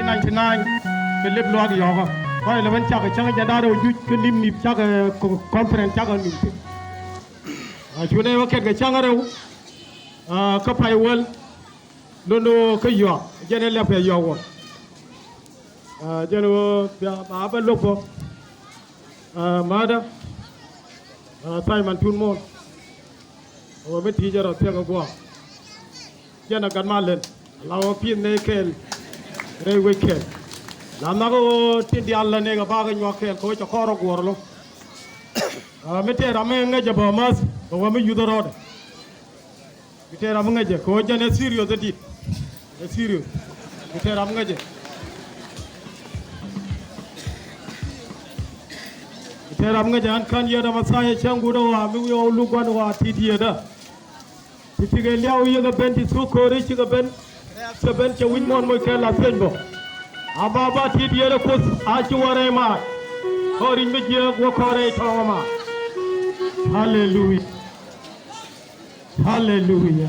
1999 Philip Lord Yoga Koi Levan Chaka Changa Jadaro Yunim Nip Chaka Conference Chaka Nip Chune Waket Changaro Kapai Well Nono Kayo General Pay Yawa General Baba Lopo Mada Simon Tunmo or a teacher of Tagawa Jana Ganmalen Lao Pin Nakel Railway Kel Lamago Tindi Alla Nega Bagan Wakel Coach a Koro Gorlo Mete Ramanga Jabamas or Wami Udorod Mete Ramanga Coach and a serious deed a serious Mete Ramanga Teramga jan kan yada masaya changudo wa mi o lugwan wa titiyada titige liaw yega ben ti sukori chiga ben se ben che win mon moy kala senbo ababa titiyada ko achi ware ma hori mi je ko kore tawama hallelujah hallelujah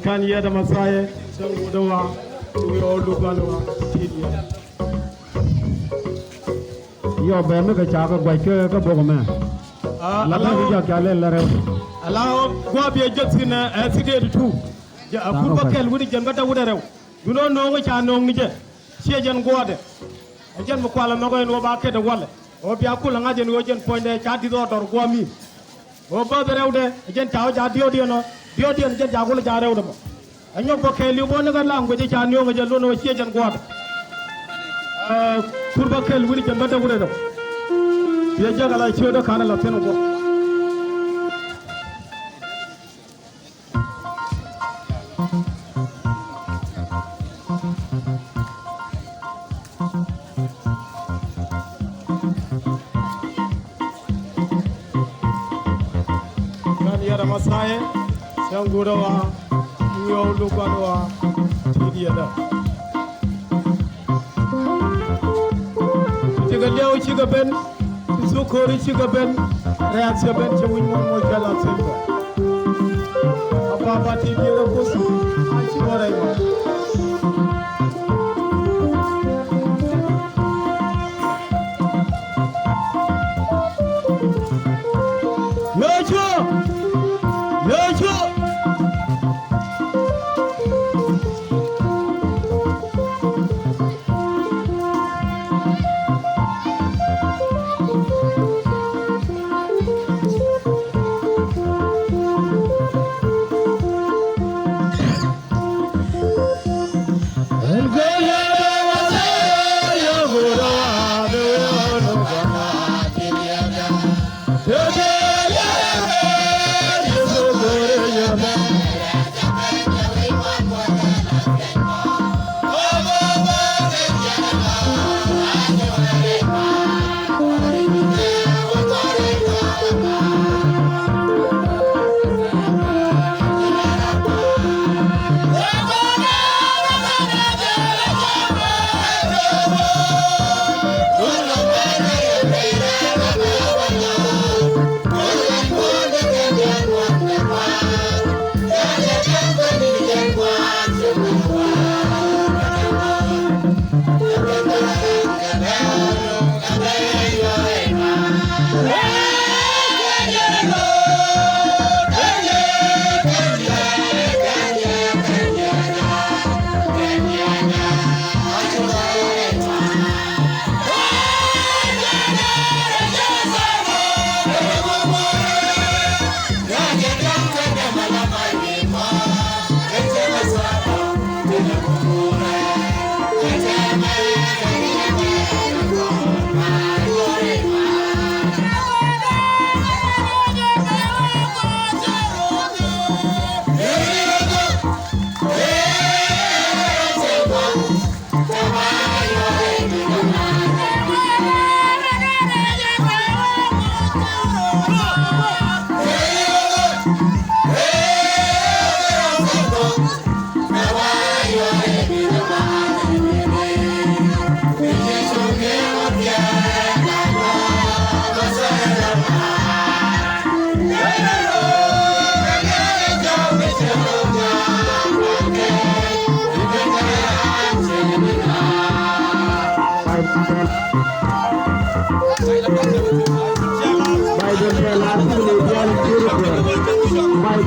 kan yada masaya changudo wa mi o lugwan wa titiyada Yo ben cái cha cái quay cái bộ mà là cái gì cho lên là rồi allow go be jetsin accident tu ja kur ba kel wudi jan gata wuda rew du no no cha no ngi je sie jan gode jan mo kwala no ko no ba ke de wala o bi akula nga jen wo jen poinde cha di do dor go mi o ba de rew de jen taw ja dio no dio jen ja gula ja rew de mo anyo ko ke li bo ne ga lango je cha no ngi je lo no sie jan gode kurba kel wuri jambata wure do ya jagala chodo kana la teno go kan yara masaye sanguro wa yo lugano wa tidiada Leo chiga ben sukori chiga ben reaction ben chewin mo kala sembo apa ti dia ko su achi warai ma Lecho Hey,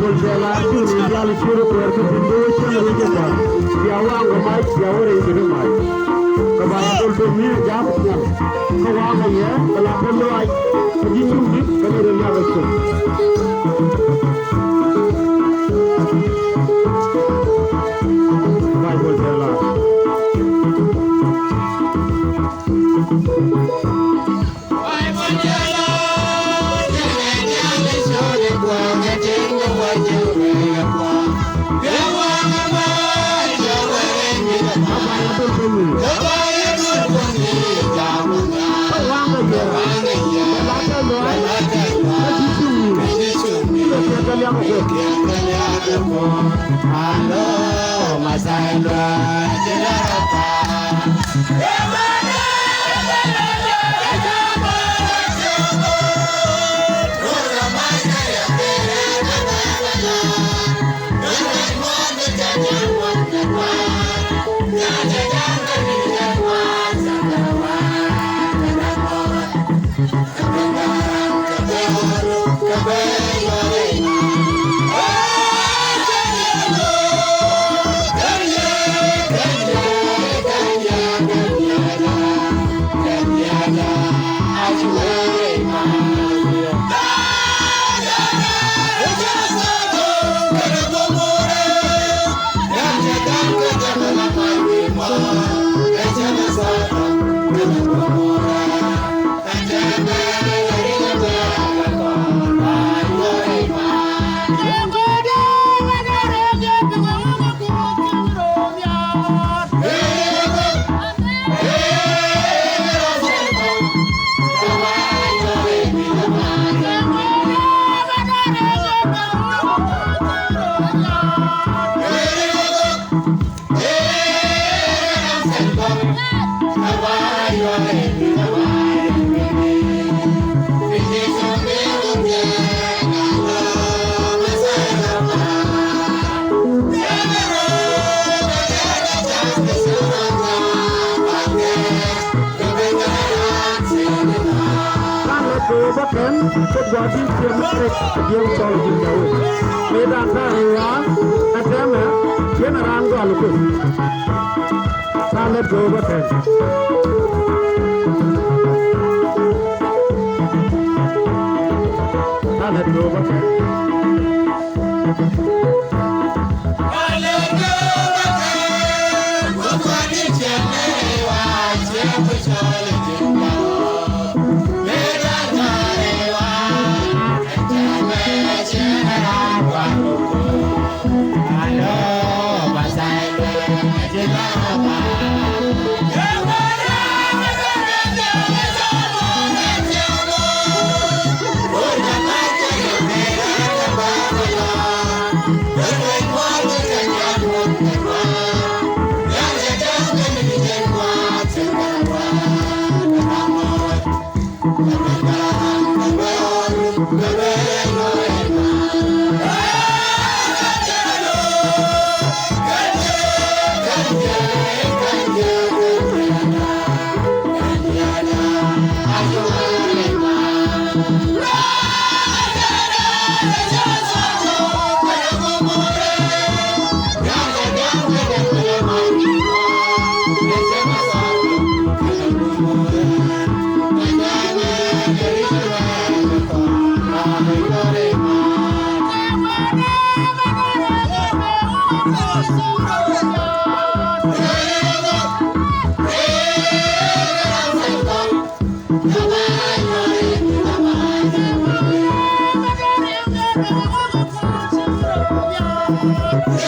Voltela, Yali Shuru, Dia Wang, Mike, Dia Ore, Mike. Kabaya to me, Jam, Kawaya, Kalapolo, Jimmy, Kaliri Yavasu. Hello, Masaylo, Let's go over there. Let's go over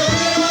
Yeah.